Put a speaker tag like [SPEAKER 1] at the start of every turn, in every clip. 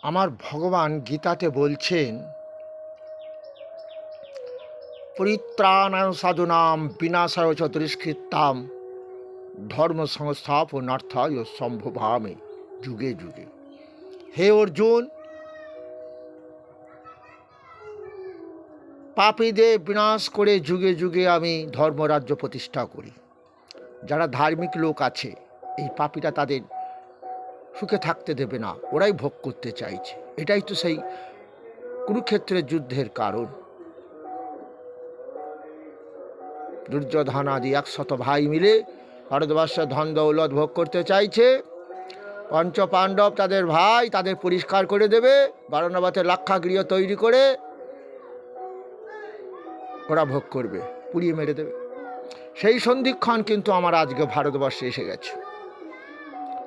[SPEAKER 1] আমার ভগবান গীতাতে বলছেন, পরিত্রাণায় সাধুনাম বিনাশায় চ দুষ্কৃতাম ধর্ম সংস্থাপনার্থায় সম্ভবামি যুগে যুগে। হে অর্জুন, পাপীদের বিনাশ করে যুগে যুগে আমি ধর্মরাজ্য প্রতিষ্ঠা করি। যারা ধার্মিক লোক আছে, এই পাপীরা তাদের সুখে থাকতে দেবে না, ওরাই ভোগ করতে চাইছে। এটাই তো সেই কুরুক্ষেত্রের যুদ্ধের কারণ। দুর্যোধন আদি 100 ভাই মিলে ভারতবর্ষের ধন দৌলত ভোগ করতে চাইছে। পঞ্চ পাণ্ডব তাদের ভাই, তাদের পরিষ্কার করে দেবে, বারণাবতের লাক্ষাগৃহ তৈরি করে ওরা ভোগ করবে, পুড়িয়ে মেরে দেবে। সেই সন্ধিক্ষণ কিন্তু আমার আজকে ভারতবর্ষে এসে গেছে।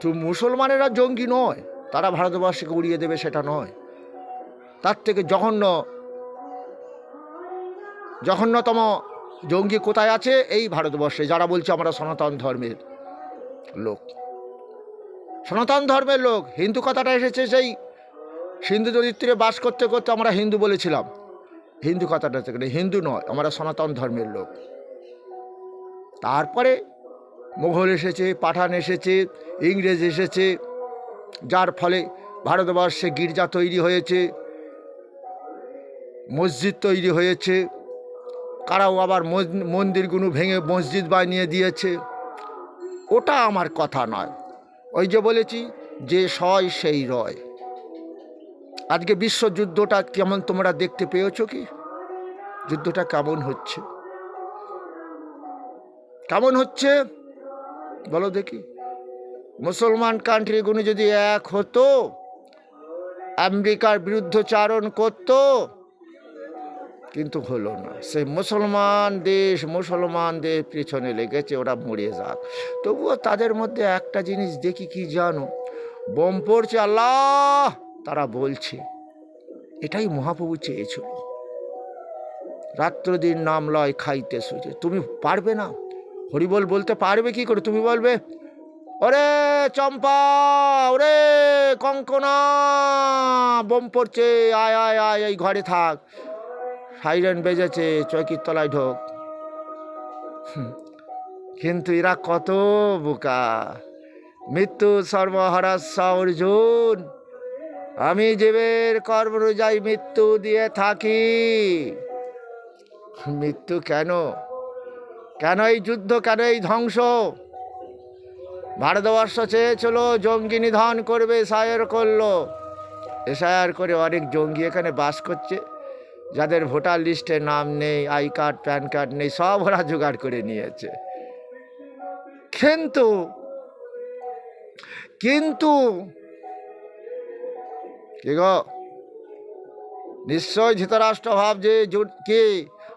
[SPEAKER 1] তো মুসলমানেরা জঙ্গি নয়, তারা ভারতবর্ষকে উড়িয়ে দেবে সেটা নয়। তার থেকে জঘন্যতম জঙ্গি কোথায় আছে? এই ভারতবর্ষে, যারা বলছে আমরা সনাতন ধর্মের লোক। সনাতন ধর্মের লোক, হিন্দু কথাটা এসেছে সেই সিন্ধু চরিত্রে বাস করতে করতে আমরা হিন্দু বলেছিলাম। হিন্দু কথাটা থেকে হিন্দু নয়, আমরা সনাতন ধর্মের লোক। তারপরে মোগল এসেছে, পাঠান এসেছে, ইংরেজ এসেছে, যার ফলে ভারতবর্ষে গির্জা তৈরি হয়েছে, মসজিদ তৈরি হয়েছে। কারাও আবার মন্দিরগুলো ভেঙে মসজিদ বানিয়ে দিয়েছে। ওটা আমার কথা নয়। ওই যে বলেছি, যে সয় সেই রয়। আজকে বিশ্বযুদ্ধটা কেমন তোমরা দেখতে পেয়েছ কি? যুদ্ধটা কেমন হচ্ছে? কেমন হচ্ছে বলো দেখি। মুসলমান কান্ট্রিগুলো যদি এক হতো, আমেরিকার বিরুদ্ধচারণ করত, কিন্তু হলো না। সেই মুসলমানদের পিছনে লেগেছে, ওরা মরে যাক। তবুও তাদের মধ্যে একটা জিনিস দেখি, কি জানো, বোম পড়ছে, আল্লাহ তারা বলছে। এটাই মহাপ্রভু চেয়েছিল। রাত্র দিন নাম লয় খাইতে শুতে। তুমি পারবে না? হরিবল বলতে পারবে কি করে? তুমি বলবে, ওরে চম্পা, ওরে কঙ্কনা, বোম পড়ছে, আয় আয় আয়, এই ঘরে থাক, সাইরেন বেজেছে, চৌকির তলায় ঢোক। কিন্তু এরা কত বোকা। মৃত্যু সর্বহরাস্য অর্জুন, আমি জীবের কর্ম অনুযায়ী মৃত্যু দিয়ে থাকি। মৃত্যু কেন? কেন এই যুদ্ধ? কেন এই ধ্বংস? ভারতবর্ষ চেয়েছিল জঙ্গি নিধন করবে, এসআইআর করলো। এসআইআর করে অনেক জঙ্গি এখানে বাস করছে, যাদের ভোটার লিস্টে নাম নেই, আই কার্ড, প্যান কার্ড নেই, সব ওরা জোগাড় করে নিয়েছে। কিন্তু কি গো, নিশ্চয় ধৃতরাষ্ট্র ভাবছে কি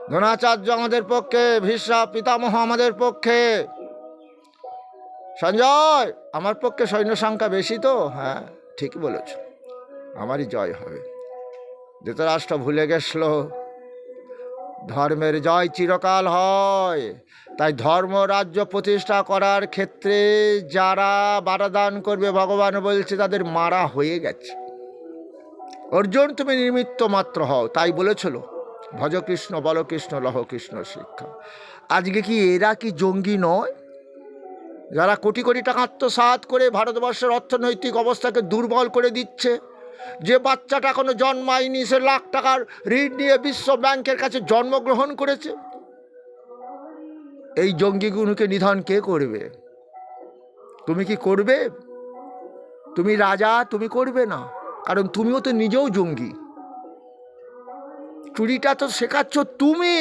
[SPEAKER 1] দ্রোণাচার্য আমাদের পক্ষে, ভীষ্ম পিতামহ আমাদের পক্ষে, সঞ্জয় আমার পক্ষে সৈন্য সংখ্যা বেশি তো। হ্যাঁ, ঠিকই বলেছ, আমারই জয় হবে। ধৃতরাষ্ট্র ভুলে গেছিল ধর্মের জয় চিরকাল হয়। তাই ধর্ম রাজ্য প্রতিষ্ঠা করার ক্ষেত্রে যারা বাধাদান করবে, ভগবান বলছে তাদের মারা হয়ে গেছে। অর্জুন, তুমি নিমিত্ত মাত্র হও, তাই বলেছিল ভজ কৃষ্ণ বল কৃষ্ণ লহ কৃষ্ণ শিক্ষা। আজকে কি এরা কি জঙ্গি নয়? যারা কোটি কোটি টাকা আত্মসাৎ করে ভারতবর্ষের অর্থনৈতিক অবস্থাকে দুর্বল করে দিচ্ছে। যে বাচ্চাটা এখনো জন্মায়নি, সে লাখ টাকার ঋণ নিয়ে বিশ্ব ব্যাংকের কাছে জন্মগ্রহণ করেছে। এই জঙ্গিগুলোকে নিধন কে করবে? তুমি কি করবে? তুমি রাজা, তুমি করবে না, কারণ তুমিও তো নিজেও জঙ্গি। চুরিটা তো শেখাচ্ছ তুমি।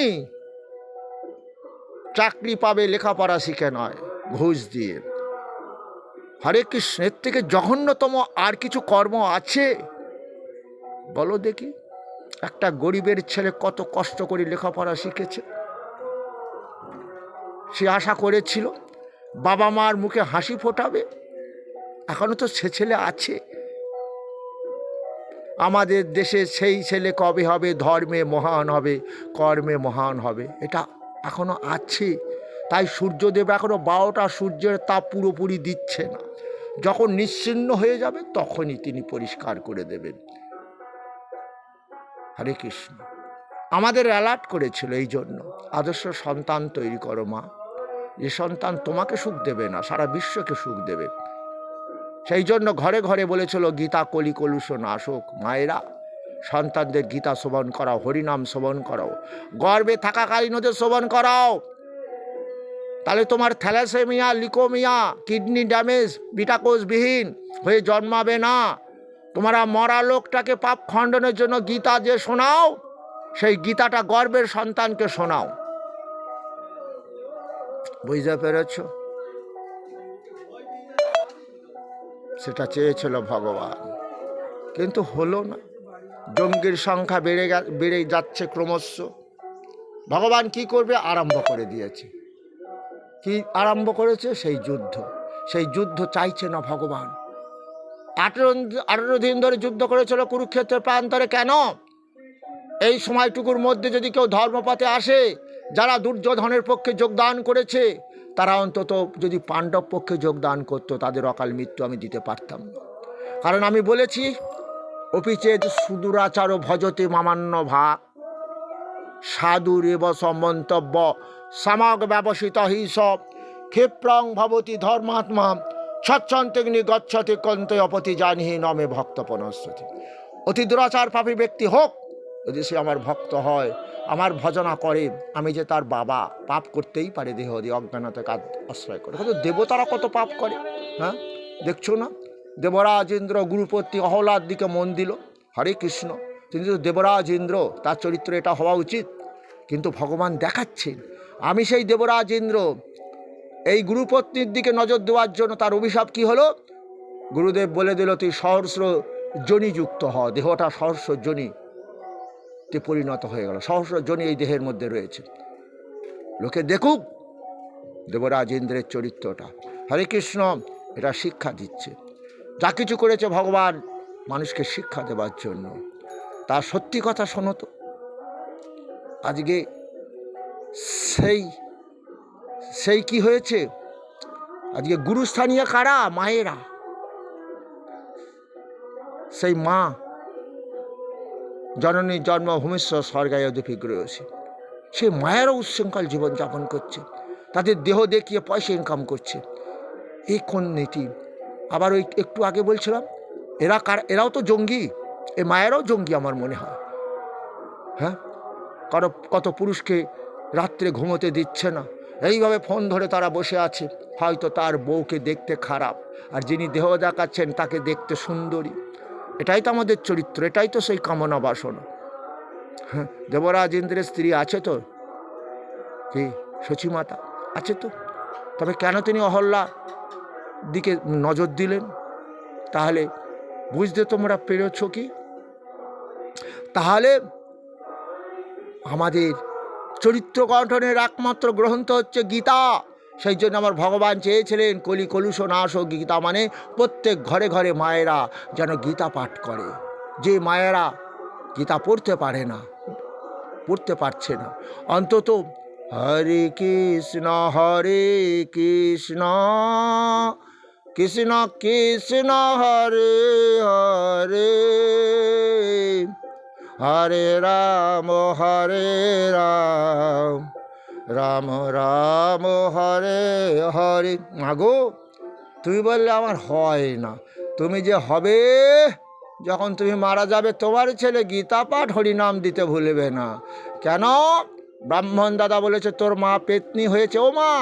[SPEAKER 1] চাকরি পাবে লেখাপড়া শিখে নয়, ঘুষ দিয়ে। হরে কৃষ্ণের থেকে জঘন্যতম আর কিছু কর্ম আছে বলো দেখি? একটা গরিবের ছেলে কত কষ্ট করে লেখাপড়া শিখেছে। সে আশা করেছিল বাবা মার মুখে হাসি ফোটাবে, এখনো তো সে ছেলে আছে। আমাদের দেশে সেই ছেলে কবে হবে? ধর্মে মহান হবে, কর্মে মহান হবে, এটা এখনো আছে। তাই সূর্যদেব এখনো 12টা সূর্যের তাপ পুরোপুরি দিচ্ছে না। যখন নিশ্চিহ্ন হয়ে যাবে তখনই তিনি পরিষ্কার করে দেবেন। হরে কৃষ্ণ। আমাদের অ্যালার্ট করেছিল এই জন্য, আদর্শ সন্তান তৈরি করো মা, যে সন্তান তোমাকে সুখ দেবে না, সারা বিশ্বকে সুখ দেবে। সেই জন্য ঘরে ঘরে বলেছিল গীতা কলি কলুষ নাশক। মায়েরা সন্তানদের গীতা শ্রবণ করাও, হরিনাম শ্রবণ করাও, গর্ভে থাকাকালীন ওদের শ্রবণ করাও। তাহলে তোমার থ্যালাসেমিয়া, লিকোমিয়া, কিডনি ড্যামেজ, বিটাকোষবিহীন হয়ে জন্মাবে না। তোমরা মরা লোকটাকে পাপ খণ্ডনের জন্য গীতা যে শোনাও, সেই গীতাটা গর্ভের সন্তানকে শোনাও। বুঝতে পেরেছ? সেটা চেয়েছিল ভগবান, কিন্তু হলো না। জঙ্গির সংখ্যা বেড়ে যাচ্ছে ক্রমশ। ভগবান কি করবে? আরম্ভ করে দিয়েছে। কি আরম্ভ করেছে? সেই যুদ্ধ। সেই যুদ্ধ চাইছে না ভগবান। 18 দিন ধরে যুদ্ধ করেছিল কুরুক্ষেত্রের প্রান্তরে। কেন? এই সময়টুকুর মধ্যে যদি কেউ ধর্মপথে আসে, যারা দুর্যোধনের পক্ষে যোগদান করেছে, তারা অন্তত যদি পাণ্ডব পক্ষে যোগদান করতো, তাদের অকাল মৃত্যু আমি দিতে পারতাম না। কারণ আমি বলেছি, অপিচেদ সুদূরাচার ভজতে মামান্য ভাগ সাধুরেব সমন্তব্য সামগ ব্যবসিত হি সব ক্ষিপ্রং ভবতি ধর্মাত্মা সচ্ছন্তেগ্নি গচ্ছতে কন্তে অপতি জানিহি নমে ভক্ত পনস্বতি। অতি দুরাচার পাপী ব্যক্তি হোক, যদি সে আমার ভক্ত হয়, আমার ভজনা করে, আমি যে তার বাবা, পাপ করতেই পারে দেহ দিয়ে অজ্ঞানতাকে আশ্রয় করে। কিন্তু দেবতারা কত পাপ করে, হ্যাঁ দেখছো না? দেবরাজ ইন্দ্র গুরুপতি অহলার দিকে মন দিল। হরে কৃষ্ণ। তিনি তো দেবরাজ ইন্দ্র, তার চরিত্র এটা হওয়া উচিত। কিন্তু ভগবান দেখাচ্ছেন, আমি সেই দেবরাজ ইন্দ্র। এই গুরুপত্নীর দিকে নজর দেওয়ার জন্য তার অভিশাপ কি হলো? গুরুদেব বলে দিল, তুই সহস্র যোনিযুক্ত হ। দেহটা সহস্র যোনিতে পরিণত হয়ে গেল। সহস্র যোনি এই দেহের মধ্যে রয়েছে। লোকে দেখুক দেবরাজ ইন্দ্রের চরিত্রটা। হরে কৃষ্ণ। এটা শিক্ষা দিচ্ছে। যা কিছু করেছে ভগবান মানুষকে শিক্ষা দেওয়ার জন্য। তার সত্যি কথা শোনো তো, আজকে সেই কি হয়েছে? আজকে গুরুস্থানীয় কারা? মায়েরা। সেই মা জননী জন্মভূমিশ্বর স্বর্গায় অধিগ্রহসী, সেই মায়েরও উচ্ছৃঙ্খল জীবনযাপন করছে। তাদের দেহ দেখিয়ে পয়সা ইনকাম করছে। এই কোন নীতি? আবার ওই একটু আগে বলছিলাম, এরাও তো জঙ্গি। এই মায়েরাও জঙ্গি আমার মনে হয়। হ্যাঁ, কত পুরুষকে রাত্রে ঘুমোতে দিচ্ছে না, এইভাবে ফোন ধরে তারা বসে আছে। হয়তো তার বউকে দেখতে খারাপ, আর যিনি দেহ দেখাচ্ছেন তাকে দেখতে সুন্দরী। এটাই তো আমাদের চরিত্র, এটাই তো সেই কামনা বাসনা। হ্যাঁ, দেবরাজ ইন্দ্রের স্ত্রী আছে তো, কি সচিমাতা আছে তো। তবে কেন তিনি অহল্যা দিকে নজর দিলেন? তাহলে বুঝতে তোমরা পেরেছ কি? তাহলে আমাদের চরিত্র গঠনের একমাত্র গ্রন্থ হচ্ছে গীতা। সেই জন্য আমার ভগবান চেয়েছিলেন কলি কলুষ নাশক। গীতা মানে প্রত্যেক ঘরে ঘরে মায়েরা যেন গীতা পাঠ করে। যে মায়েরা গীতা পড়তে পারে না, পড়তে পারছে না, অন্তত হরে কৃষ্ণ কৃষ্ণ কৃষ্ণ হরে হরে হরে রাম রাম রাম হরে হরে। মাগো, তুমি বললে আমার হয় না। তুমি যে হবে, যখন তুমি মারা যাবে, তোমার ছেলে গীতা পাঠ হরিনাম দিতে ভুলবে না। কেন? ব্রাহ্মণ দাদা বলেছে তোর মা পেতনি হয়েছে। ও মা,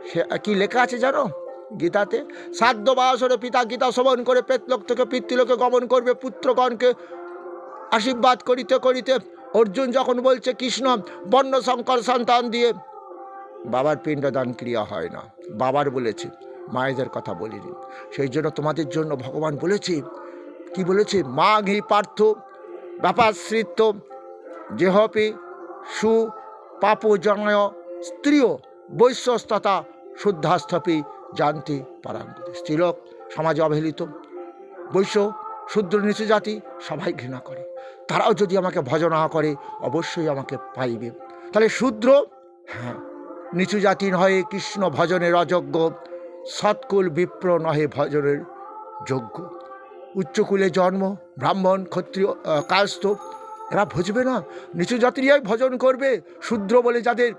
[SPEAKER 1] সে কি লেখা আছে জানো গীতাতে? সাধ্য বাসরে পিতা গীতা শ্রবণ করে প্রেতলোক থেকে পিতৃলোকে গমন করবে। পুত্রগণকে আশীর্বাদ করিতে করিতে অর্জুন যখন বলছে কৃষ্ণ বর্ণ শঙ্কর সন্তান দিয়ে, বাবার পিণ্ডদান ক্রিয়া হয় না। বাবার বলেছে, মায়েদের কথা বলিনি। সেই জন্য তোমাদের জন্য ভগবান বলেছে, কি বলেছে? মা ঘি পার্থ ব্যাপাশ্রিত যেহপি সু পাপ জনয় স্ত্রীয় বৈশ্যস্ততা শুদ্ধাস্থপি জানতি পারাঙ্গতি। স্ত্রীলোক সমাজে অবহেলিত, বৈশ্য শূদ্র নিচু জাতি সবাই ঘৃণা করে। তারাও যদি আমাকে ভজনা করে অবশ্যই আমাকে পাইবে। তাহলে শূদ্র, হ্যাঁ, নিচু জাতির হয়ে কৃষ্ণ ভজনের অযোগ্য, সৎকুল বিপ্র নহে ভজনের যোগ্য। উচ্চকুলে জন্ম, ব্রাহ্মণ, ক্ষত্রিয়, কায়স্থ, এরা ভজবে না, নিচু জাতিরাই ভজন করবে। শূদ্র বলে যাদের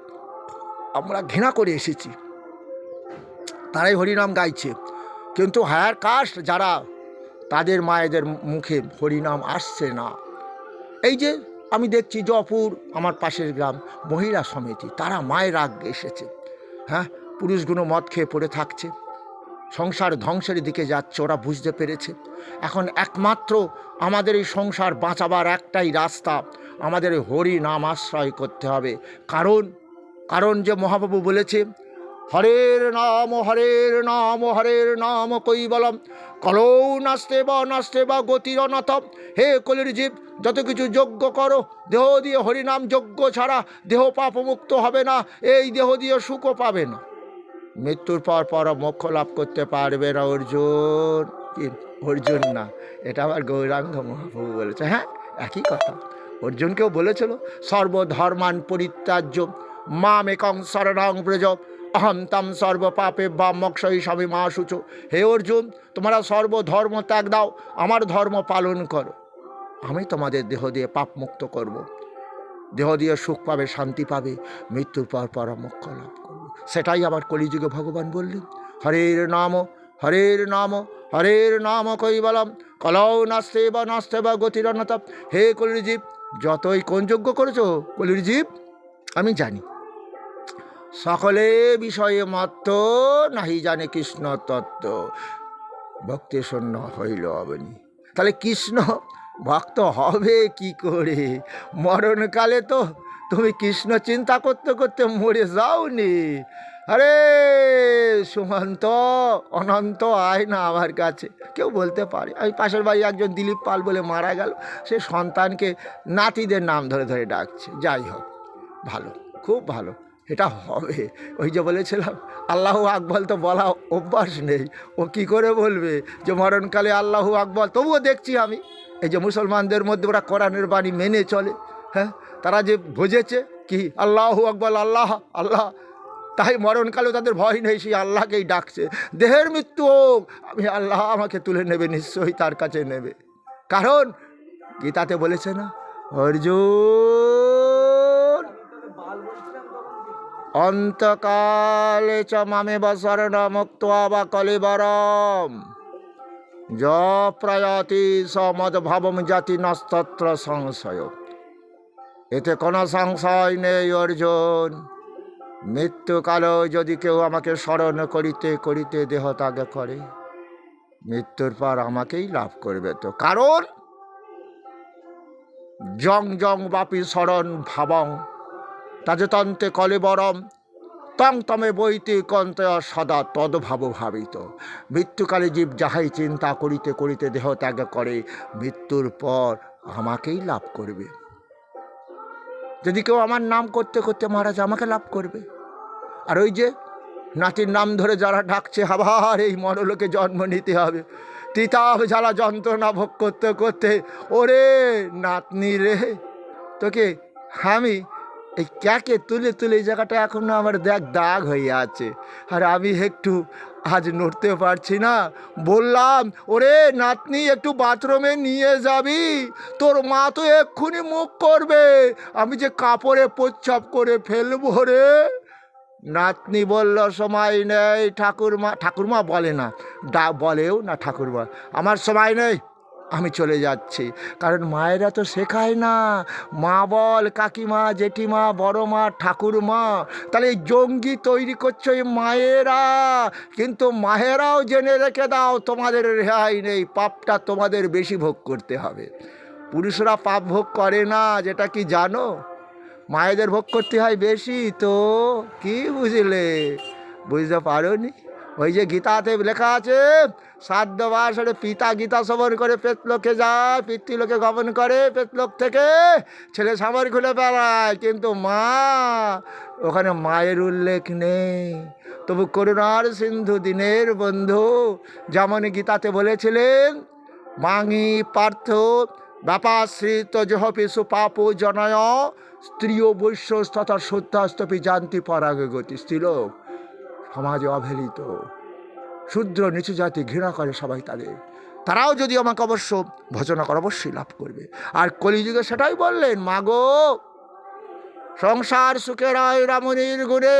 [SPEAKER 1] আমরা ঘৃণা করে এসেছি, তারাই হরিনাম গাইছে। কিন্তু হায়ার কাস্ট যারা, তাদের মায়েদের মুখে হরিনাম আসছে না। এই যে আমি দেখছি জয়পুর, আমার পাশের গ্রাম, মহিলা সমিতি, তারা মায়ের রাগ এসেছে। হ্যাঁ, পুরুষগুলো মদ খেয়ে পড়ে থাকছে, সংসার ধ্বংসের দিকে যাচ্ছে, ওরা বুঝতে পেরেছে। এখন একমাত্র আমাদের এই সংসার বাঁচাবার একটাই রাস্তা, আমাদের হরি নাম আশ্রয় করতে হবে। কারণ যে মহাপ্রভু বলেছে, হরের নাম হরের নাম হরের নাম কৈবলম কলৌ নাস্তে বা গতির অনাথ। হে কলির জীব, যত কিছু যজ্ঞ করো, দেহ দিয়ে হরিনাম যজ্ঞ ছাড়া দেহ পাপমুক্ত হবে না, এই দেহ দিয়ে সুখও পাবে না, মৃত্যুর পর মোক্ষ লাভ করতে পারবে না। অর্জুন, কি অর্জুন না, এটা আবার গৌরাঙ্গ মহাপ্রভু বলেছে। হ্যাঁ, একই কথা অর্জুনকেও বলেছিল, সর্বধর্মান পরিত্যাজ্য মাম একং শরণং ব্রজ অহম তম সর্ব পাপে বা মোক্ষই স্বামী মা শুচ। হে অর্জুন, তোমরা সর্বধর্ম ত্যাগ দাও, আমার ধর্ম পালন করো, আমি তোমাদের দেহ দিয়ে পাপ মুক্ত করব। দেহ দিয়ে সুখ পাবে, শান্তি পাবে, মৃত্যুর পর মোক্ষ লাভ করবে। সেটাই আবার কলিযুগে ভগবান বললেন, হরের নাম হরের নাম হরের নাম কৈবলম কলৌ নাস্তে বা গতির অন্যথা। হে কলির জীব, যতই কোন যজ্ঞ করেছো কলির জীব, আমি জানি, সকলে বিষয়ে মত্ত, নাহি জানে কৃষ্ণ তত্ত্ব, ভক্তি শূন্য হইল অবনি। তাহলে কৃষ্ণ ভক্ত হবে কি করে? মরণকালে তো তুমি কৃষ্ণ চিন্তা করতে করতে মরে যাওনি। আরে সুমন্ত, অনন্ত আয় না আমার কাছে। কেউ বলতে পারে, আমি পাশের বাড়ি একজন দিলীপ পাল বলে মারা গেল, সে সন্তানকে নাতিদের নাম ধরে ধরে ডাকছে। যাই হোক, ভালো, খুব ভালো, এটা হবে। ওই যে বলেছিলাম, আল্লাহ আকবর তো বলা অভ্যাস নেই, ও কি করে বলবে যে মরণকালে আল্লাহ আকবর? তবুও দেখছি আমি, এই যে মুসলমানদের মধ্যে ওরা কোরআনের বাণী মেনে চলে, হ্যাঁ, তারা যে বুঝেছে কি আল্লাহ আকবর, আল্লাহ আল্লাহ, তাই মরণকালেও তাদের ভয় নেই, সেই আল্লাহকেই ডাকছে। দেহের মৃত্যু হোক, আমি আল্লাহ আমাকে তুলে নেবে, নিশ্চয়ই তার কাছে নেবে। কারণ গীতাতে বলেছে না, অর্জুন অন্তকালে চ মামেব শরণম মুক্ত্বা বা কলিবরম য প্রয়াতি সমদ্ভবম জাতি নস্তত্র সংশয়। এতে কোনো সংশয় নেই অর্জুন, মৃত্যুকালেও যদি কেউ আমাকে স্মরণ করিতে করিতে দেহ ত্যাগ করে, মৃত্যুর পর আমাকেই লাভ করবে। তো কারণ জং জং বাপি স্মরণ ভাবং তাজতন্তে কলেবরম তং তমে বইতে কন্তে সদা তদ্ভাব ভাবিত। মৃত্যুকালে জীব যাহাই চিন্তা করিতে করিতে দেহ ত্যাগ করে, মৃত্যুর পর আমাকেই লাভ করবে। যদি কেউ আমার নাম করতে করতে মারা যায়, আমাকে লাভ করবে। আর ওই যে নাতির নাম ধরে যারা ডাকছে, আবার এই মরলোকে জন্ম নিতে হবে, তিতাব জ্বালা যন্ত্রণা ভোগ করতে করতে, ওরে নাতনি রে, তোকে আমি এই ক্যাকে তুলে তুলে এই জায়গাটা এখনো আমার দেখ দাগ হয়ে আছে, আর আমি একটু আজ নড়তে পারছি না। বললাম, ওরে নাতনি একটু বাথরুমে নিয়ে যাবি, তোর মা তো এক্ষুনি মুখ করবে, আমি যে কাপড়ে প্রচ্ছাপ করে ফেলবো রে। নাতনি বলল, সময় নেই ঠাকুরমা। ঠাকুরমা বলে না, বলেও না ঠাকুরমা, আমার সময় নেই, আমি চলে যাচ্ছি। কারণ মায়েরা তো শেখায় না, মা বল, কাকিমা, জেঠিমা, বড় মা, ঠাকুরমা। তাহলে এই জঙ্গি তৈরি করছে এই মায়েরা। কিন্তু মায়েরাও জেনে রেখে দাও, তোমাদের রেহাই নেই, পাপটা তোমাদের বেশি ভোগ করতে হবে। পুরুষরা পাপ ভোগ করে না, যেটা কি জানো? মায়েদের ভোগ করতে হয় বেশি। তো কি বুঝলে? বুঝতে পারো নি? ওই যে গীতাতে লেখা আছে, শ্রাদ্ধবাসরে পিতা গীতা শ্রবণ করে পেতলোকে যায়, পিতৃলোকে গমন করে, পেতলোক থেকে ছেলে সামর খুলে বেড়ায়, কিন্তু মা, ওখানে মায়ের উল্লেখ নেই। তবু করুণার সিন্ধু দীনের বন্ধু যেমন গীতাতে বলেছিলেন, মাঙি পার্থ ব্যাপাশ্রিত জহপি সুপাপ জনয় স্ত্রীয় বৈশ্য তথা শ্রদ্ধাস্তপি জানতি পরাগ গতি। স্ত্রীলোক সমাজে অবহেলিত, শূদ্র নিচু জাতি ঘৃণা করে সবাই তাদের, তারাও যদি আমাকে অবশ্য ভজনা করে অবশ্যই লাভ করবে। আর কলিযুগে সেটাই বললেন, মাগো সংসার সুখের হয় রমণীর গুণে,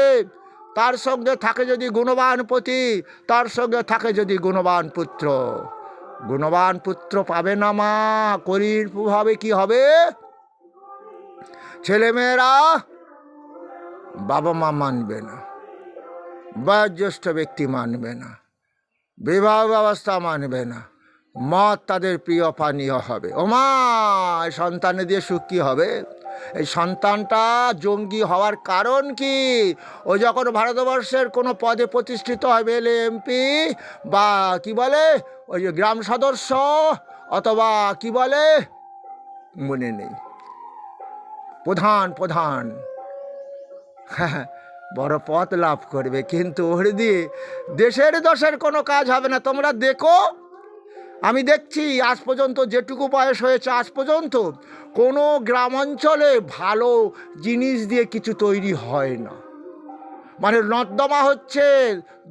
[SPEAKER 1] তার সঙ্গে থাকে যদি গুণবান পতি, তার সঙ্গে থাকে যদি গুণবান পুত্র। গুণবান পুত্র পাবে না মা, কলির প্রভাবে কি হবে, ছেলেমেয়েরা বাবা মা মানবে না, বয়োজ্যেষ্ঠ ব্যক্তি মানবে না, বিবাহ ব্যবস্থা মানবে না, মদ তাদের প্রিয় পানীয় হবে। ওমা সন্তানে দিয়ে সুখ কী হবে? এই সন্তানটা জঙ্গি হওয়ার কারণ কি? ও যখন ভারতবর্ষের কোনো পদে প্রতিষ্ঠিত হবে, এলএ এমপি বা কি বলে ওই যে গ্রাম সদস্য অথবা কি বলে মনে নেই, প্রধান হ্যাঁ বড় পদ লাভ করবে, কিন্তু ওর দিয়ে দেশের দশের কোনো কাজ হবে না। তোমরা দেখো, আমি দেখছি আজ পর্যন্ত যেটুকু বয়স হয়েছে আজ পর্যন্ত কোনো গ্রামাঞ্চলে ভালো জিনিস দিয়ে কিছু তৈরি হয় না। মানে নর্দমা হচ্ছে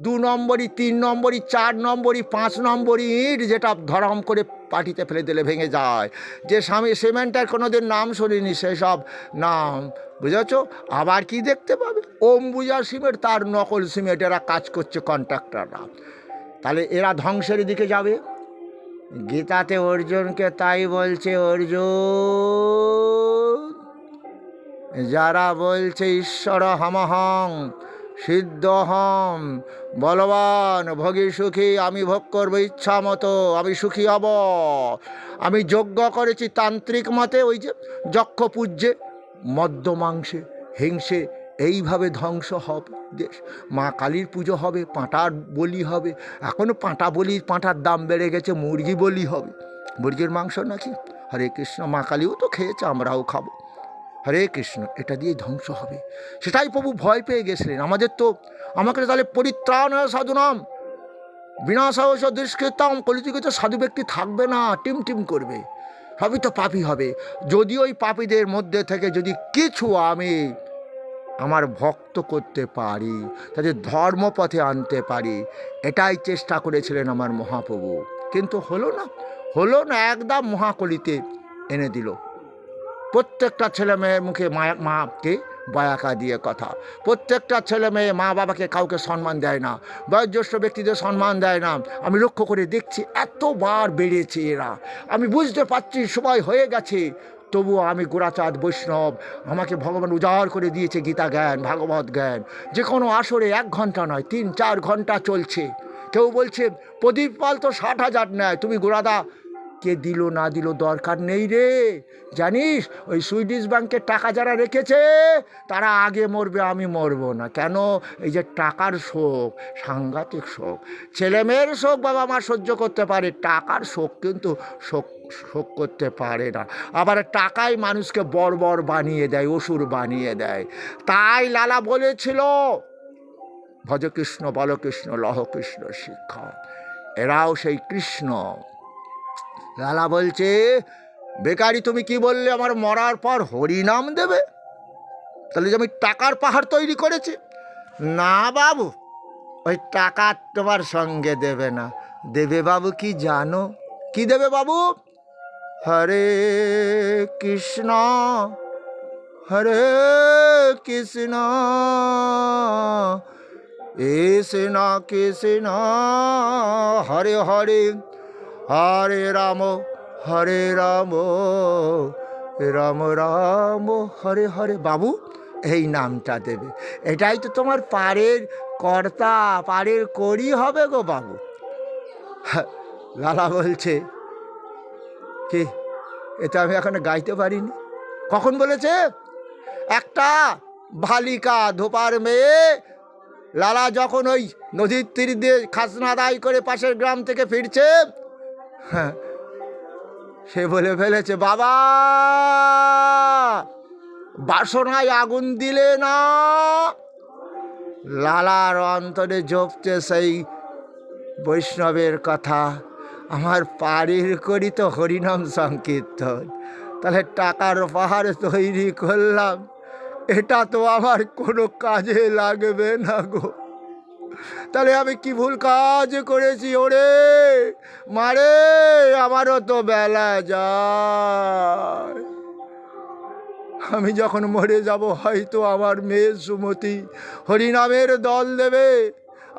[SPEAKER 1] 2 নম্বরই 3 নম্বরই 4 নম্বরই 5 নম্বরই ইট, যেটা ধরম করে পাটিতে ফেলে দিলে ভেঙে যায়। যে সিমেন্টের কোনোদিন নাম শুনিনি সেসব নাম, বুঝেছ? আবার কি দেখতে পাবে, অম্বুজা সিমেন্ট, তার নকল সিমেন্ট এরা কাজ করছে কন্ট্রাক্টররা। তাহলে এরা ধ্বংসের দিকে যাবে। গীতাতে অর্জুনকে তাই বলছে, অর্জুন যারা বলছে ঈশ্বর হামহং সিদ্ধহম, বলবান ভোগী সুখী, আমি ভোগ করবো ইচ্ছা মতো, আমি সুখী হব, আমি যজ্ঞ করেছি তান্ত্রিক মতে, ওই যে যক্ষ পূজ্যে মদ্য মাংসে হিংসে, এইভাবে ধ্বংস হবে দেশ। মা কালীর পুজো হবে, পাঁটার বলি হবে, এখনও পাঁটা বলি, পাঁটার দাম বেড়ে গেছে, মুরগি বলি হবে, মুরগির মাংস নাকি। হরে কৃষ্ণ, মা কালীও তো খেয়েছে, আমরাও খাবো। হরে কৃষ্ণ, এটা দিয়ে ধ্বংস হবে। সেটাই প্রভু ভয় পেয়ে গেছিলেন। আমাকে তাহলে পরিত্রাণ সাধুনাম বিনাশায় দুষ্কৃতম, কলিযুগে তো সাধু ব্যক্তি থাকবে না, টিম করবে, সবই তো পাপী হবে। যদি ওই পাপীদের মধ্যে থেকে যদি কিছু আমি আমার ভক্ত করতে পারি, তাদের ধর্মপথে আনতে পারি, এটাই চেষ্টা করেছিলেন আমার মহাপ্রভু। কিন্তু হলো না, একদম মহাকলিতে এনে দিল। প্রত্যেকটা ছেলে মেয়ের মুখে মাকে বায়াকা দিয়ে কথা, প্রত্যেকটা ছেলে মেয়ে মা বাবাকে কাউকে সম্মান দেয় না, বয়োজ্যেষ্ঠ ব্যক্তিদের সম্মান দেয় না। আমি লক্ষ্য করে দেখছি এতবার বেড়েছে এরা, আমি বুঝতে পারছি সময় হয়ে গেছে। তবুও আমি গোড়াচাঁদ বৈষ্ণব, আমাকে ভগবান উজাড় করে দিয়েছে গীতা জ্ঞান, ভাগবত জ্ঞান। যে কোনো আসরে 1 ঘন্টা নয়, 3-4 ঘন্টা চলছে। কেউ বলছে প্রদীপ পাল তো 60,000 নেয়, তুমি গোড়াদা কে দিল না দিল দরকার নেই রে। জানিস ওই সুইডিশ ব্যাংকের টাকা যারা রেখেছে তারা আগে মরবে, আমি মরবো না। কেন? এই যে টাকার শোক, সাংঘাতিক শোক। ছেলেমেয়ের শোক বাবা মা সহ্য করতে পারে, টাকার শোক কিন্তু শোক করতে পারে না। আবার টাকাই মানুষকে বর্বর বানিয়ে দেয়, অসুর বানিয়ে দেয়। তাই লালা বলেছিল, ভজ কৃষ্ণ বল কৃষ্ণ লহ কৃষ্ণ শিক্ষা। এরাও সেই কৃষ্ণ। লালা বলছে, বেকারি তুমি কি বললে, আমার মরার পর হরিনাম দেবে? তাহলে যে আমি টাকার পাহাড় তৈরি করেছি? না বাবু, ওই টাকা তোমার সঙ্গে দেবে না। দেবে বাবু কি জানো? কি দেবে বাবু? হরে কৃষ্ণ হরে কৃষ্ণ কৃষ্ণ কৃষ্ণ হরে হরে, হরে রাম রাম রাম হরে হরে। বাবু এই নামটা দেবে, এটাই তো তোমার পারের কর্তা, পারের করি হবে গো বাবু। লালা বলছে কি, এটা আমি এখনো গাইতে পারিনি। কখন বলেছে? একটা বালিকা ধোপার মেয়ে লালা যখন ওই নদীর তীর দিয়ে খাজনা আদায় করে পাশের গ্রাম থেকে ফিরছে, হ্যাঁ, সে বলে ফেলেছে, বাবা বাসনায় আগুন দিলে না। লালার অন্তরে জপছে সেই বৈষ্ণবের কথা, আমার পারের করি তো হরিনাম সংকীর্তন। তাহলে টাকার পাহাড় তৈরি করলাম, এটা তো আমার কোনো কাজে লাগবে না গো। তাহলে আমি কি ভুল কাজ করেছি? ওরে মারে, আমারও তো বেলা যায়। আমি যখন মরে যাব হয়তো আমার মেয়ে সুমতি হরিনামের দল দেবে,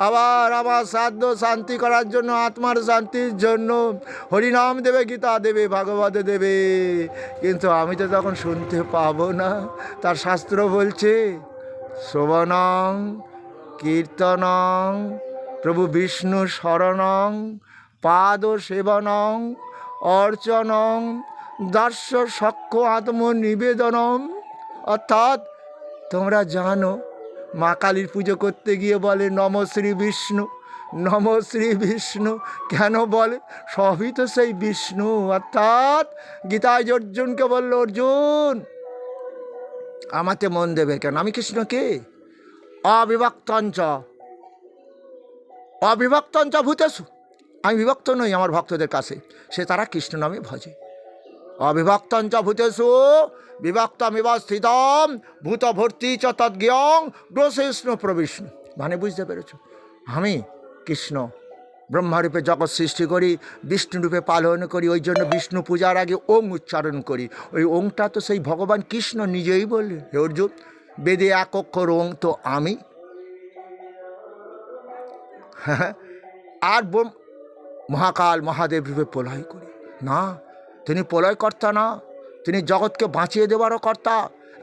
[SPEAKER 1] আবার আমার শ্রাদ্ধ শান্তি করার জন্য, আত্মার শান্তির জন্য হরিনাম দেবে, গীতা দেবে, ভাগবত দেবে, কিন্তু আমি তো তখন শুনতে পাবো না। তার শাস্ত্র বলছে শ্রবণং কীর্তনং প্রভু বিষ্ণু শরণং পাদ সেবনং অর্চনং দাস্য সক্ষ আত্মনিবেদনম। অর্থাৎ তোমরা জানো মা কালীর পুজো করতে গিয়ে বলে নম শ্রী বিষ্ণু, নম শ্রী বিষ্ণু। কেন বলে? সবই তো সেই বিষ্ণু। অর্থাৎ গীতায় অর্জুনকে বলল, অর্জুন আমাতে মন দেবে কেন? আমি কৃষ্ণকে অবিভক্তঞ্চ অবিভক্তঞ্চ ভূতেষু, আমি বিভক্ত নই আমার ভক্তদের কাছে, সে তারা কৃষ্ণ নামে ভজে। অবিভক্তঞ্চ ভূতেষু বিভক্তমিব স্থিতম ভূত ভর্তি চ তদ্জ্ঞং গ্রসেষ্ণু প্রবিষ্ণু। মানে বুঝতে পেরেছ? আমি কৃষ্ণ ব্রহ্মারূপে জগৎ সৃষ্টি করি, বিষ্ণুরূপে পালন করি, ওই জন্য বিষ্ণু পূজার আগে ওং উচ্চারণ করি। ওই ওংটা তো সেই ভগবান কৃষ্ণ নিজেই বললেন, হে অর্জুন বেদে এক অক্ষর ওং তো আমি। আর মহাকাল মহাদেব রূপে প্রলয় করি না, তিনি প্রলয়কর্তা না, তিনি জগৎকে বাঁচিয়ে দেওয়ারও কর্তা।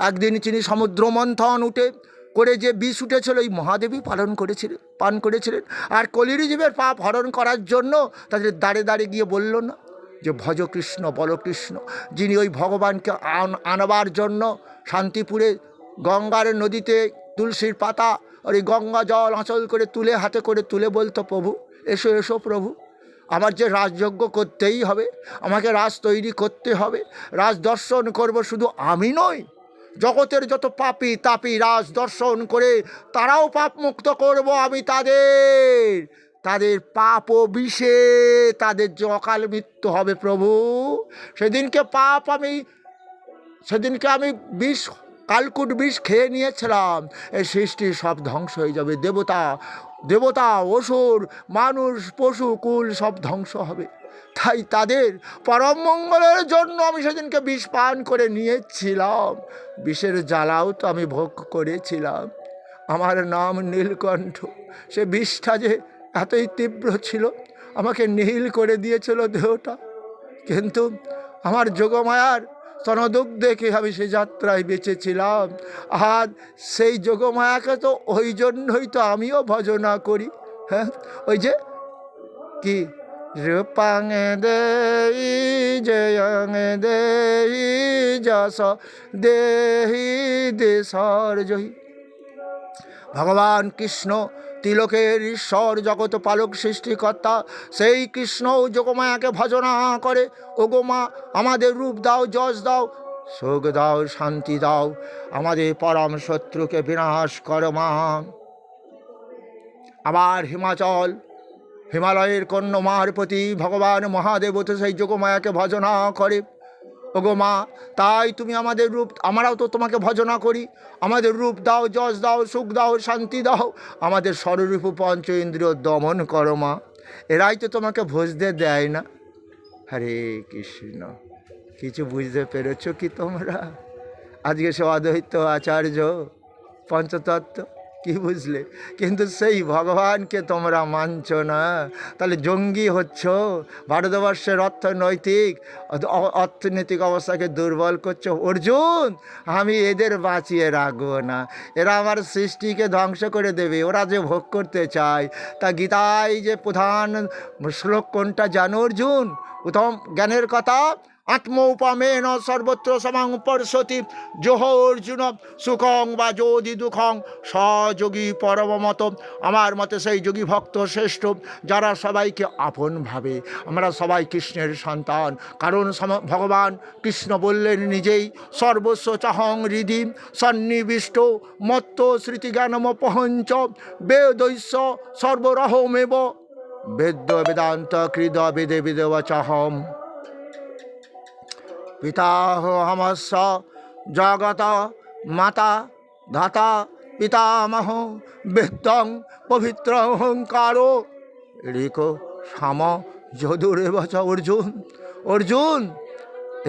[SPEAKER 1] একদিন তিনি সমুদ্র মন্থন করে যে বিষ উঠেছিল এই মহাদেবী পান করেছিলেন। আর কলির জীবের পাপ হরণ করার জন্য তাদের দাঁড়ে দাঁড়ে গিয়ে বলল না যে ভজ কৃষ্ণ বল কৃষ্ণ, যিনি ওই ভগবানকে আনবার জন্য শান্তিপুরে গঙ্গার নদীতে তুলসীর পাতা আর এই গঙ্গা জল আঁচল করে তুলে হাতে করে তুলে বলতো, প্রভু এসো এসো প্রভু, আমার যে রাজযজ্ঞ করতেই হবে, আমাকে রাজ তৈরি করতে হবে, রাজ দর্শন করব। শুধু আমি নই, জগতের যত পাপী তাপী রাজ দর্শন করে তারাও পাপ মুক্ত করব আমি তাদের পাপ ও বিষে তাদের যে অকাল মৃত্যু হবে প্রভু, সেদিনকে আমি বিষ কালকুট বিষ খেয়ে নিয়েছিলাম, এই সৃষ্টি সব ধ্বংস হয়ে যাবে। দেবতা অসুর মানুষ পশু কুল সব ধ্বংস হবে। তাই তাদের পরম মঙ্গলের জন্য আমি সেদিনকে বিষ পান করে নিয়েছিলাম। বিষের জ্বালাও তো আমি ভোগ করেছিলাম। আমার নাম নীলকণ্ঠ। সে বিষটা যে এতই তীব্র ছিল, আমাকে নীল করে দিয়েছিল দেহটা। কিন্তু আমার যোগমায়ার স্তনদুখ দেখে আমি সে যাত্রায় বেঁচেছিলাম। আর সেই যোগমায়াকে তো ওই জন্যই তো আমিও ভজনা করি। হ্যাঁ, ওই যে কি রূপাং দেহি জয়ং দেহি যশ দেহি দেশর জয়ী। ভগবান কৃষ্ণ তিলকের ঈশ্বর, জগৎ পালক সৃষ্টিকর্তা, সেই কৃষ্ণ যোগমায়াকে ভজনা করে, ও গো মা আমাদের রূপ দাও, যশ দাও, সুখ দাও, শান্তি দাও, আমাদের পরম শত্রুকে বিনাশ করো মা। আবার হিমালয়ের কন্যমার প্রতি ভগবান মহাদেব তো সেই যোগমায়াকে ভজনা করে, ওগো মা তাই তুমি আমাদের রূপ, আমরাও তো তোমাকে ভজনা করি, আমাদের রূপ দাও, যশ দাও, সুখ দাও, শান্তি দাও, আমাদের স্বরূপ পঞ্চ ইন্দ্রিয় দমন করো মা। এরাই তো তোমাকে ভজতে দেয় না। হরে কৃষ্ণ। কিছু বুঝতে পেরেছ কি তোমরা? আজকে সে অদ্বৈত আচার্য পঞ্চতত্ত্ব কি বুঝলে? কিন্তু সেই ভগবানকে তোমরা মানছ না, তাহলে জঙ্গি হচ্ছ, ভারতবর্ষের অর্থনৈতিক অবস্থাকে দুর্বল করছো। অর্জুন আমি এদের বাঁচিয়ে রাখবো না, এরা আমার সৃষ্টিকে ধ্বংস করে দেবে, ওরা যে ভোগ করতে চায়। তা গীতায় যে প্রধান শ্লোক কোনটা জানো অর্জুন? প্রথম জ্ঞানের কথা, আত্মৌপমেন সর্বত্র সমাং পর্ষতি যোহ অর্জুন সুখং বা যোধি দুঃখং সযোগী পরমমত। আমার মতে সেই যোগী ভক্ত শ্রেষ্ঠ, যারা সবাইকে আপন ভাবে। আমরা সবাই কৃষ্ণের সন্তান, কারণ ভগবান কৃষ্ণ বললেন নিজেই, সর্বস্ব চাহং হৃদি সন্নিবিষ্ট মত্ত স্মৃতিজ্ঞানমপহঞ্চ বেদৈস্য সর্বরহমেব বেদ্য বেদান্ত কৃদ বেদে বিদেব চাহম। পিতাহমস্য জগত মাতা ধাতা পিতামহ বেদং পবিত্র অহংকারো ঋকো সাম যদুরে বচা। অর্জুন, অর্জুন,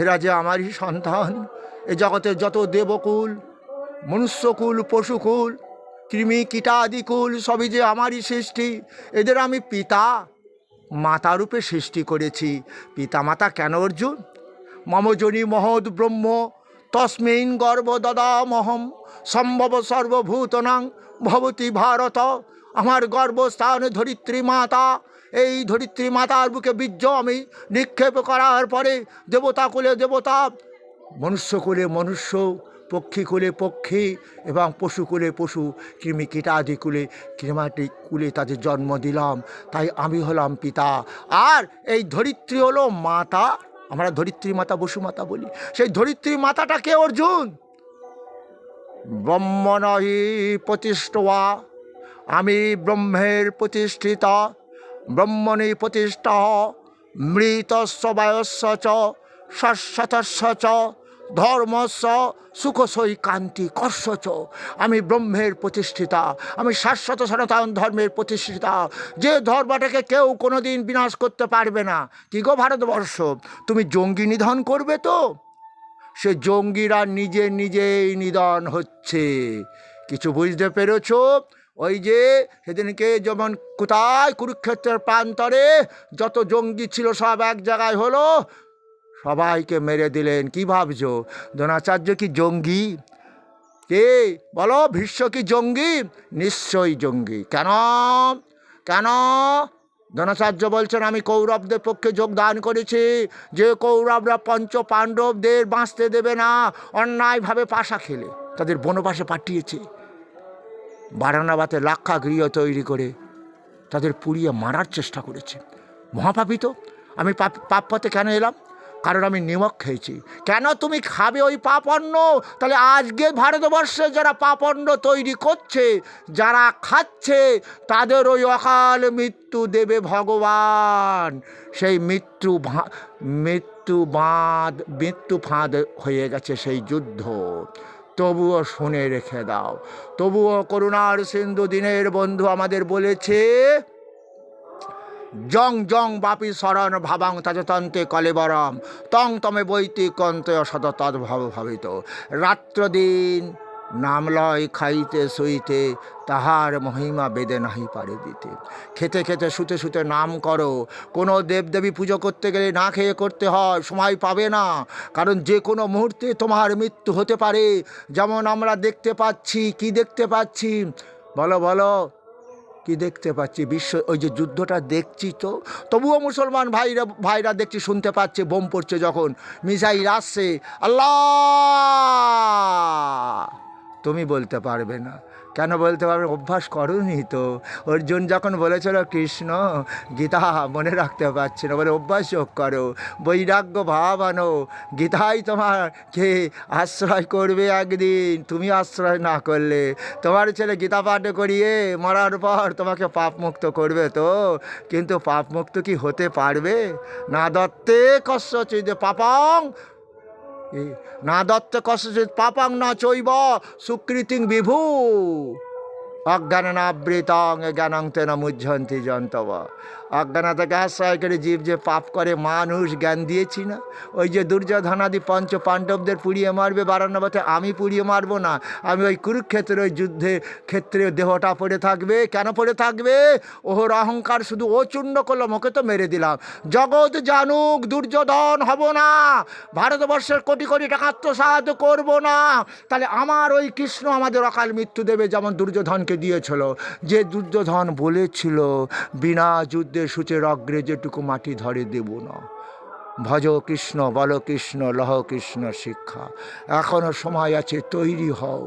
[SPEAKER 1] এরা যে আমারই সন্তান। এ জগতের যত দেবকুল, মনুষ্যকুল, পশুকুল, কৃমি কীটাদিকুল সবই যে আমারই সৃষ্টি। এদের আমি পিতা মাতা রূপে সৃষ্টি করেছি। পিতা মাতা কেন অর্জুন? মমজনী মহৎ ব্রহ্ম তস্মিন গর্ভ দদামহম সম্ভব সর্বভূতনাং ভবতি ভারত। আমার গর্ভস্থান ধরিত্রী মাতা। এই ধরিত্রী মাতার বুকে বীর্য আমি নিক্ষেপ করার পরে দেবতা কুলে দেবতা, মনুষ্যকুলে মনুষ্য, পক্ষীকুলে পক্ষী এবং পশুকুলে পশু, কৃমি কীটাদি কুলে কৃমাটি কুলে তাদের জন্ম দিলাম। তাই আমি হলাম পিতা। আর এই ধরিত্রী হলো মাতা। আমরা ধরিত্রী মাতা বসুমাতা বলি। সেই ধরিত্রী মাতাটা কে অর্জুন? ব্রহ্মণহি প্রতিষ্ঠা, আমি ব্রহ্মের প্রতিষ্ঠিতা। ব্রহ্মণি প্রতিষ্ঠা মৃতস্য বায়স্য চ শাশ্বতস্য চ ধর্মস্য সুখসৈ কান্তি কর্ষ চ। আমি ব্রহ্মের প্রতিষ্ঠিতা, আমি শাশ্বত সনাতন ধর্মের প্রতিষ্ঠিতা, যে ধর্মটাকে কেউ কোনোদিন বিনাশ করতে পারবে না। কি গো ভারতবর্ষ, তুমি জঙ্গি নিধন করবে তো? সে জঙ্গিরা নিজে নিজেই নিধন হচ্ছে। কিছু বুঝতে পেরেছ? ওই যে সেদিনকে যেমন কোথায় কুরুক্ষেত্রের প্রান্তরে যত জঙ্গি ছিল সব এক জায়গায় হলো, সবাইকে মেরে দিলেন। কি ভাবছো দ্রোণাচার্য কি জঙ্গি? কে বলো, ভীষ্ম কি জঙ্গি? নিশ্চয়ই জঙ্গি। কেন কেন? দ্রোণাচার্য বলছেন আমি কৌরবদের পক্ষে যোগদান করেছি। যে কৌরবরা পঞ্চ পাণ্ডবদের বাঁচতে দেবে না, অন্যায়ভাবে পাশা খেলে তাদের বনবাসে পাঠিয়েছে। বারানাবাতে লাক্ষাগৃহ তৈরি করে তাদের পুড়িয়ে মারার চেষ্টা করেছে। মহাপাপী তো। আমি পাপ পথে কেন এলাম? কারণ আমি নিমক খেয়েছি। কেন তুমি খাবে ওই পাপন্ন? তাহলে আজকে ভারতবর্ষে যারা পাপন্ন তৈরি করছে, যারা খাচ্ছে, তাদের ওই অকাল মৃত্যু দেবে ভগবান। সেই মৃত্যু ফাঁদ হয়ে গেছে সেই যুদ্ধ। তবুও শুনে রেখে দাও। তবুও করুণার সিন্ধু দীনের বন্ধু আমাদের বলেছে, জং জং বাপি শরণ ভাবাং তাজতন্তে কলেবরম তং তমে বৈতি কন্তে অসত তদ্ভব ভাবিত। রাত্র দিন নাম লয় খাইতে শুইতে, তাহার মহিমা বেদে নাহি পারে দিতে। খেতে খেতে শুতে শুতে নাম করো। কোনো দেবদেবী পুজো করতে গেলে না খেয়ে করতে হয়, সময় পাবে না। কারণ যে কোনো মুহূর্তে তোমার মৃত্যু হতে পারে। যেমন আমরা দেখতে পাচ্ছি, কি দেখতে পাচ্ছি বলো বলো, কি দেখতে পাচ্ছি? বিশ্ব ওই যে যুদ্ধটা দেখছি তো, তবুও মুসলমান ভাইরা দেখছি, শুনতে পাচ্ছে বোম পড়ছে, যখন মিসাইল আসছে, আল্লাহ। তুমি বলতে পারবে না। কেন বলতে পারবে? অভ্যাস করোনি তো। অর্জুন যখন বলেছিল কৃষ্ণ গীতা মনে রাখতে পারছে না, বলে অভ্যাস যোগ করো, বৈরাগ্য ভাব আনো। গীতাই তোমাকে আশ্রয় করবে একদিন। তুমি আশ্রয় না করলে তোমার ছেলে গীতা পাঠ করিয়ে মরার পর তোমাকে পাপমুক্ত করবে তো। কিন্তু পাপমুক্ত কি হতে পারবে? না দত্তে কস্যচিৎ পাপং, না দত্তে কস্যচিৎ পাপং না চৈব সুকৃতিং বিভু অজ্ঞানাবৃতং জ্ঞানং তেন মুহ্যন্তি জন্তব। অজ্ঞানতাকে আশ্রয় করে জীব যে পাপ করে, মানুষ জ্ঞান দিয়েছি না। ওই যে দুর্যোধনাদি পঞ্চ পাণ্ডবদের পুড়িয়ে মারবে বারান্নবতে, আমি পুড়িয়ে মারবো না। আমি ওই কুরুক্ষেত্রের ওই যুদ্ধে ক্ষেত্রে দেহটা পড়ে থাকবে। কেন পড়ে থাকবে? ওর অহংকার শুধু ও চূর্ণ করলাম, ওকে তো মেরে দিলাম। জগৎ জানুক দুর্যোধন হব না, ভারতবর্ষের কোটি কোটি টাকা আত্মসাৎ করবো না। তাহলে আমার ওই কৃষ্ণ আমাদের অকাল মৃত্যু দেবে, যেমন দুর্যোধনকে দিয়েছিল। যে দুর্যোধন বলেছিল বিনা যুদ্ধে সূচের অগ্রে যেটুকু মাটি ধরে দেব না। ভজ কৃষ্ণ, বল কৃষ্ণ, লহ কৃষ্ণ শিক্ষা। এখনো সময় আছে, তৈরি হও।